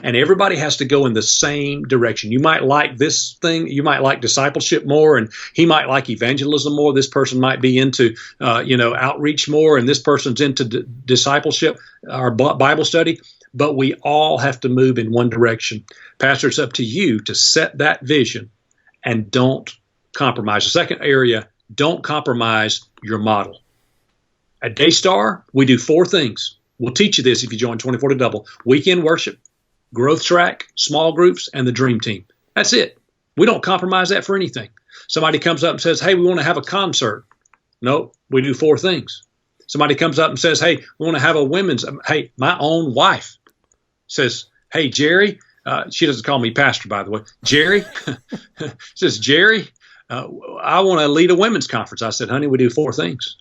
and everybody has to go in the same direction. You might like this thing. You might like discipleship more, and he might like evangelism more. This person might be into, outreach more, and this person's into discipleship or Bible study, but we all have to move in one direction. Pastor, it's up to you to set that vision and don't compromise. The second area, don't compromise your model. At Daystar, we do 4 things. We'll teach you this if you join 24 to Double. Weekend worship, growth track, small groups, and the dream team. That's it. We don't compromise that for anything. Somebody comes up and says, hey, we want to have a concert. No, we do 4 things. Somebody comes up and says, hey, we want to have a women's. Hey, my own wife says, hey, Jerry, she doesn't call me pastor, by the way. Jerry says, Jerry, I want to lead a women's conference. I said, honey, we do 4 things.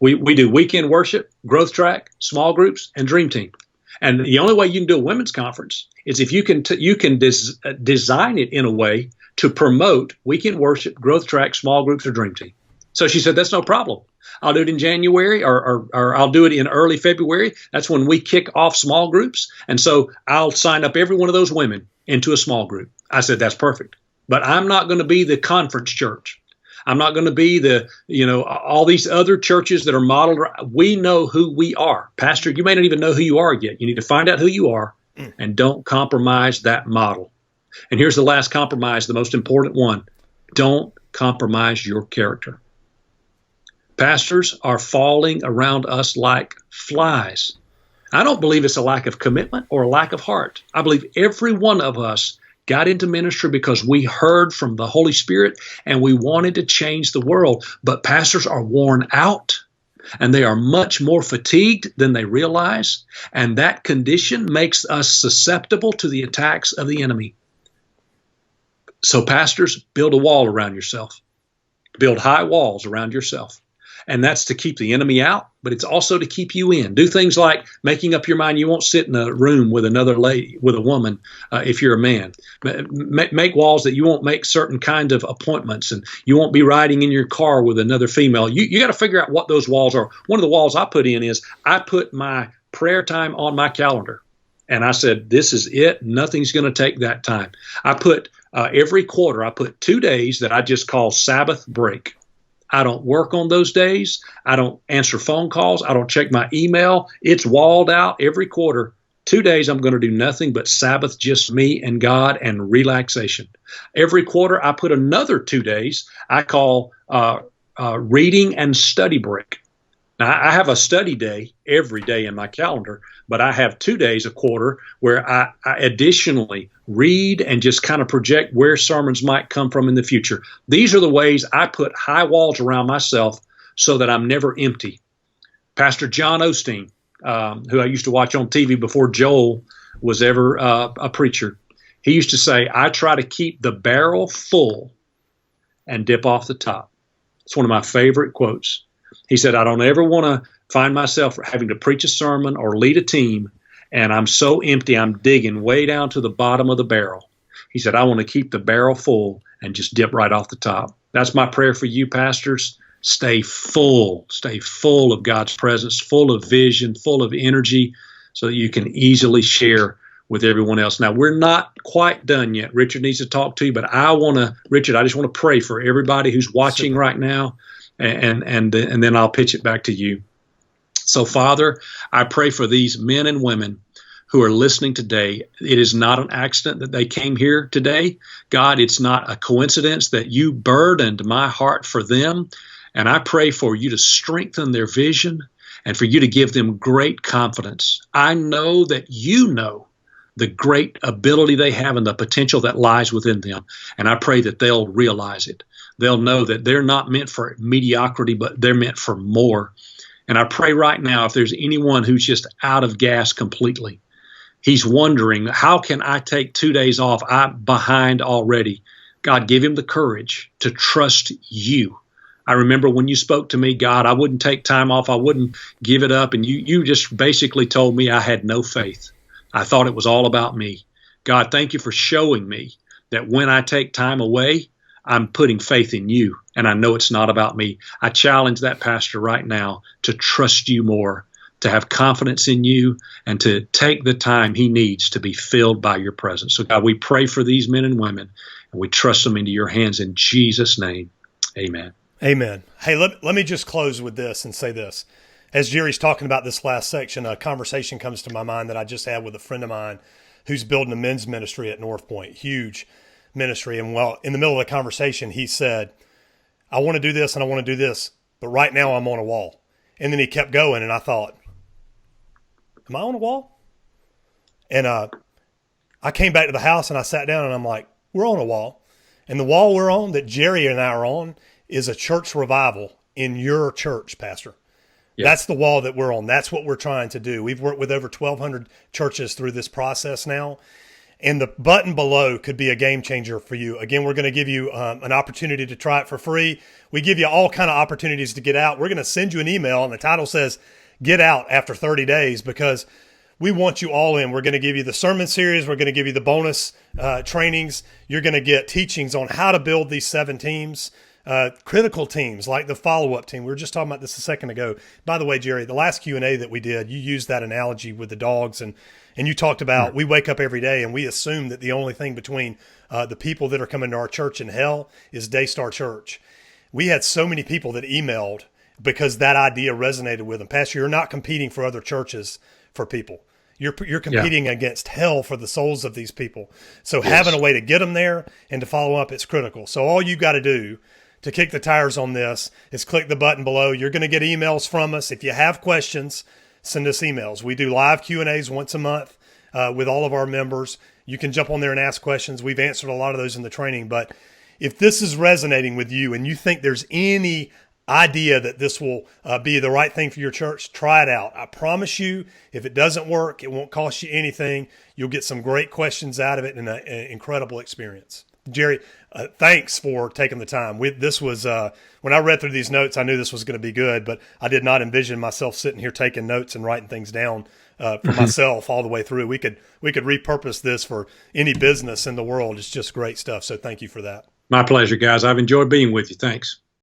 We do weekend worship, growth track, small groups, and dream team. And the only way you can do a women's conference is if you can design it in a way to promote weekend worship, growth track, small groups, or dream team. So she said, that's no problem. I'll do it in January or I'll do it in early February. That's when we kick off small groups. And so I'll sign up every one of those women into a small group. I said, that's perfect. But I'm not going to be the conference church. I'm not going to be all these other churches that are modeled. We know who we are. Pastor, you may not even know who you are yet. You need to find out who you are and don't compromise that model. And here's the last compromise, the most important one. Don't compromise your character. Pastors are falling around us like flies. I don't believe it's a lack of commitment or a lack of heart. I believe every one of us got into ministry because we heard from the Holy Spirit and we wanted to change the world. But pastors are worn out and they are much more fatigued than they realize. And that condition makes us susceptible to the attacks of the enemy. So pastors, build a wall around yourself. Build high walls around yourself. And that's to keep the enemy out, but it's also to keep you in. Do things like making up your mind you won't sit in a room with another lady, with a woman, if you're a man. Make walls that you won't make certain kind of appointments, and you won't be riding in your car with another female. You got to figure out what those walls are. One of the walls I put in is I put my prayer time on my calendar. And I said, this is it. Nothing's going to take that time. I put every quarter, I put 2 days that I just call Sabbath break. I don't work on those days. I don't answer phone calls. I don't check my email. It's walled out every quarter. 2 days, I'm going to do nothing but Sabbath, just me and God and relaxation. Every quarter, I put another 2 days I call reading and study break. Now, I have a study day every day in my calendar, but I have 2 days a quarter where I additionally read and just kind of project where sermons might come from in the future. These are the ways I put high walls around myself so that I'm never empty. Pastor John Osteen, who I used to watch on TV before Joel was ever a preacher, he used to say, I try to keep the barrel full and dip off the top. It's one of my favorite quotes. He said, I don't ever want to find myself having to preach a sermon or lead a team, and I'm so empty, I'm digging way down to the bottom of the barrel. He said, I want to keep the barrel full and just dip right off the top. That's my prayer for you, pastors. Stay full of God's presence, full of vision, full of energy, so that you can easily share with everyone else. Now, we're not quite done yet. Richard needs to talk to you, but Richard, I just want to pray for everybody who's watching right now, and then I'll pitch it back to you. So, Father, I pray for these men and women who are listening today. It is not an accident that they came here today. God, it's not a coincidence that you burdened my heart for them. And I pray for you to strengthen their vision and for you to give them great confidence. I know that you know the great ability they have and the potential that lies within them. And I pray that they'll realize it. They'll know that they're not meant for mediocrity, but they're meant for more. And I pray right now, if there's anyone who's just out of gas completely, he's wondering, how can I take 2 days off? I'm behind already. God, give him the courage to trust you. I remember when you spoke to me, God, I wouldn't take time off. I wouldn't give it up. And you just basically told me I had no faith. I thought it was all about me. God, thank you for showing me that when I take time away, I'm putting faith in you, and I know it's not about me. I challenge that pastor right now to trust you more, to have confidence in you, and to take the time he needs to be filled by your presence. So, God, we pray for these men and women, and we trust them into your hands in Jesus' name. Amen. Amen. Hey, let me just close with this and say this. As Jerry's talking about this last section, a conversation comes to my mind that I just had with a friend of mine who's building a men's ministry at North Point, huge ministry. And well, in the middle of the conversation, he said, I want to do this and I want to do this, but right now I'm on a wall. And then he kept going, and I thought, am I on a wall? And I came back to the house and I sat down and I'm like, we're on a wall. And the wall we're on, that Jerry and I are on, is a church revival in your church, Pastor. Yeah. That's the wall that we're on. That's what we're trying to do. We've worked with over 1,200 churches through this process now. And the button below could be a game changer for you. Again, we're going to give you an opportunity to try it for free. We give you all kind of opportunities to get out. We're going to send you an email, and the title says, Get Out After 30 Days, because we want you all in. We're going to give you the sermon series. We're going to give you the bonus trainings. You're going to get teachings on how to build these 7 teams. Critical teams like the follow-up team. We were just talking about this a second ago. By the way, Jerry, the last Q&A that we did, you used that analogy with the dogs, and you talked about we wake up every day and we assume that the only thing between the people that are coming to our church and hell is Daystar Church. We had so many people that emailed because that idea resonated with them. Pastor, you're not competing for other churches for people. You're competing against hell for the souls of these people. So having a way to get them there and to follow up, it's critical. So all you got to do to kick the tires on this is click the button below. You're going to get emails from us. If you have questions, send us emails. We do live Q&As once a month with all of our members. You can jump on there and ask questions. We've answered a lot of those in the training. But if this is resonating with you and you think there's any idea that this will be the right thing for your church, try it out. I promise you, if it doesn't work, it won't cost you anything. You'll get some great questions out of it and an incredible experience. Jerry, thanks for taking the time. This was when I read through these notes, I knew this was going to be good, but I did not envision myself sitting here taking notes and writing things down for myself all the way through. We could repurpose this for any business in the world. It's just great stuff. So thank you for that. My pleasure, guys. I've enjoyed being with you. Thanks.